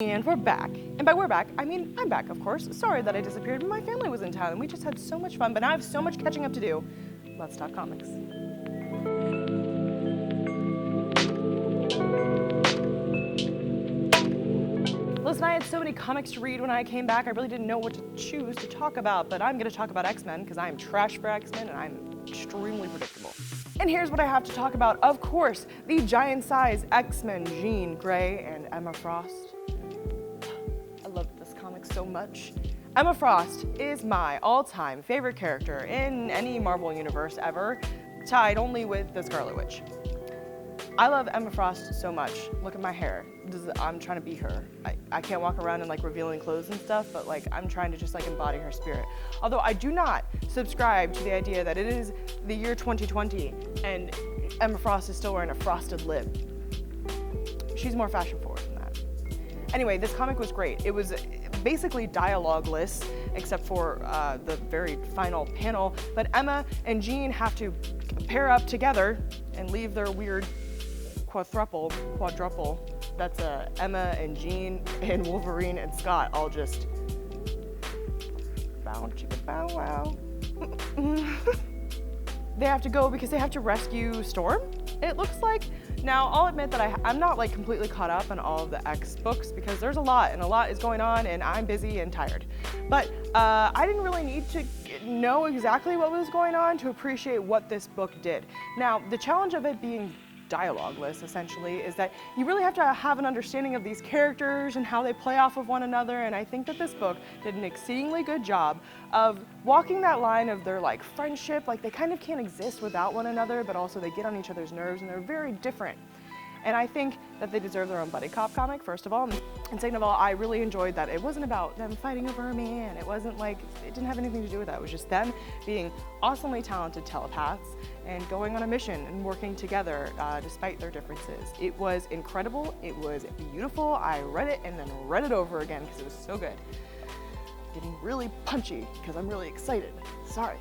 And we're back. And by we're back, I mean I'm back, of course. Sorry that I disappeared, but my family was in town and we just had so much fun, but now I have so much catching up to do. Let's talk comics. Listen, I had so many comics to read when I came back, I really didn't know what to choose to talk about, but I'm gonna talk about X-Men because I am trash for X-Men and I'm extremely predictable. And here's what I have to talk about. Of course, the giant-size X-Men, Jean Grey and Emma Frost. I love this comic so much. Emma Frost is my all-time favorite character in any Marvel universe ever, tied only with the Scarlet Witch. I love Emma Frost so much. Look at my hair. I'm trying to be her. I can't walk around in like revealing clothes and stuff, but like I'm trying to just like embody her spirit. Although I do not subscribe to the idea that it is the year 2020 and Emma Frost is still wearing a frosted lip. She's more fashion forward than that. Anyway, this comic was great. It was basically dialogueless, except for the very final panel, but Emma and Jean have to pair up together and leave their weird quadruple, that's Emma and Jean and Wolverine and Scott all just bow chicka bow wow. They have to go because they have to rescue Storm, it looks like. Now, I'll admit that I'm not like completely caught up on all of the X books because there's a lot and a lot is going on and I'm busy and tired. But I didn't really need to know exactly what was going on to appreciate what this book did. Now, the challenge of it being dialogueless, essentially, is that you really have to have an understanding of these characters and how they play off of one another, and I think that this book did an exceedingly good job of walking that line of their like friendship, like they kind of can't exist without one another, but also they get on each other's nerves and they're very different. And I think that they deserve their own buddy cop comic, first of all. And second of all, I really enjoyed that it wasn't about them fighting over a man. It wasn't like, it didn't have anything to do with that. It was just them being awesomely talented telepaths and going on a mission and working together despite their differences. It was incredible. It was beautiful. I read it and then read it over again because it was so good. Getting really punchy because I'm really excited. Sorry.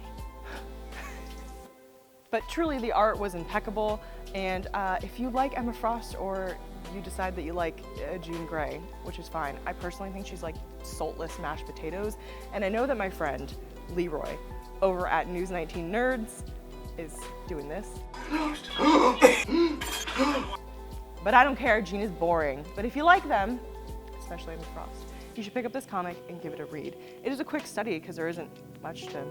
But truly the art was impeccable, and if you like Emma Frost or you decide that you like Jean Grey, which is fine, I personally think she's like saltless mashed potatoes, and I know that my friend Leroy over at News 19 Nerds is doing this. But I don't care, Jean is boring. But if you like them, especially Emma Frost, you should pick up this comic and give it a read. It is a quick study because there isn't much to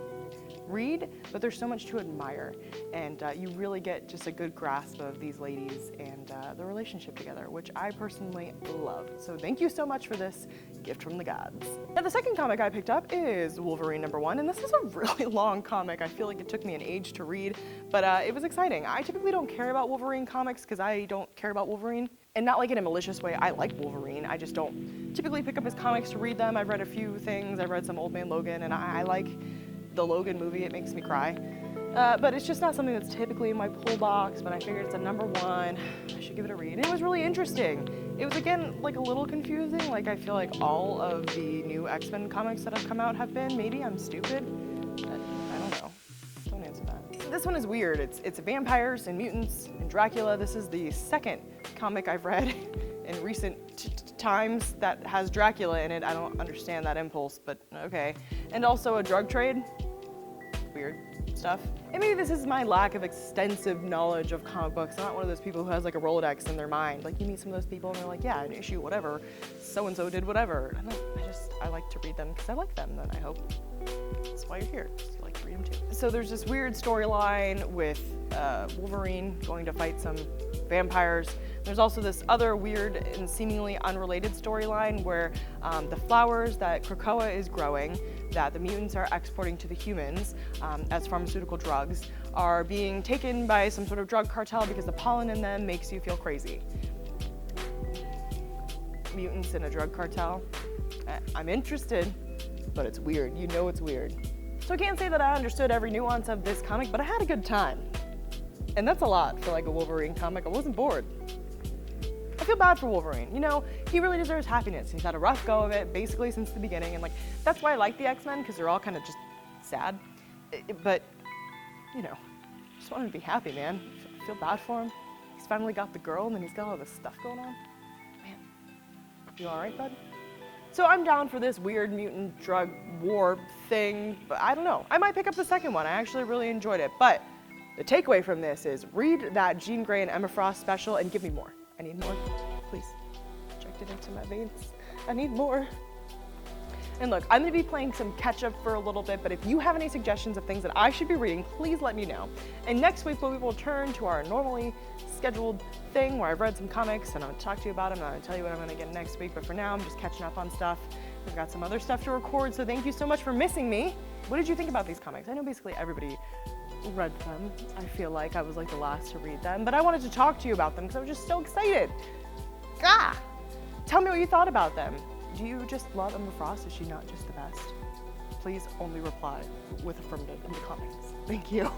read, but there's so much to admire, and you really get just a good grasp of these ladies and their relationship together, which I personally love. So thank you so much for this gift from the gods. Now the second comic I picked up is Wolverine #1, and this is a really long comic. I feel like it took me an age to read, but it was exciting. I typically don't care about Wolverine comics because I don't care about Wolverine, and not like in a malicious way. I like Wolverine, I just don't typically pick up his comics to read them. I've read a few things. I've read some Old Man Logan, and I like the Logan movie, it makes me cry. But it's just not something that's typically in my pull box, but I figured it's a #1, I should give it a read. And it was really interesting. It was, again, like a little confusing, like I feel like all of the new X-Men comics that have come out have been. Maybe I'm stupid, I don't know. Don't answer that. This one is weird. It's vampires and mutants and Dracula. This is the second comic I've read in recent times that has Dracula in it. I don't understand that impulse, but okay. And also a drug trade. Weird stuff. And maybe this is my lack of extensive knowledge of comic books. I'm not one of those people who has like a Rolodex in their mind. Like you meet some of those people and they're like, yeah, an issue, whatever. So-and-so did whatever. I like to read them because I like them, then I hope. That's why you're here, because you like to read them too. So there's this weird storyline with Wolverine going to fight some vampires. There's also this other weird and seemingly unrelated storyline where the flowers that Krakoa is growing, that the mutants are exporting to the humans as pharmaceutical drugs, are being taken by some sort of drug cartel because the pollen in them makes you feel crazy. Mutants in a drug cartel? I'm interested, but it's weird. You know it's weird. So I can't say that I understood every nuance of this comic, but I had a good time. And that's a lot for like a Wolverine comic. I wasn't bored. I feel bad for Wolverine. You know, he really deserves happiness. He's had a rough go of it, basically since the beginning, and like, that's why I like the X-Men, because they're all kind of just sad. But, you know, I just want him to be happy, man. I feel bad for him. He's finally got the girl, and then he's got all this stuff going on. Man. You all right, bud? So I'm down for this weird mutant drug war thing, but I don't know. I might pick up the second one. I actually really enjoyed it. But the takeaway from this is read that Jean Grey and Emma Frost special and give me more. I need more, please. Inject it into my veins. I need more. And look, I'm gonna be playing some catch up for a little bit, but if you have any suggestions of things that I should be reading, please let me know. And next week we will turn to our normally scheduled thing where I've read some comics and I'll talk to you about them and I'll tell you what I'm gonna get next week. But for now, I'm just catching up on stuff. We've got some other stuff to record, so thank you so much for missing me. What did you think about these comics? I know basically everybody read them. I feel like I was like the last to read them, but I wanted to talk to you about them because I was just so excited. Ah! Tell me what you thought about them. Do you just love Emma Frost? Is she not just the best? Please only reply with affirmative in the comments. Thank you.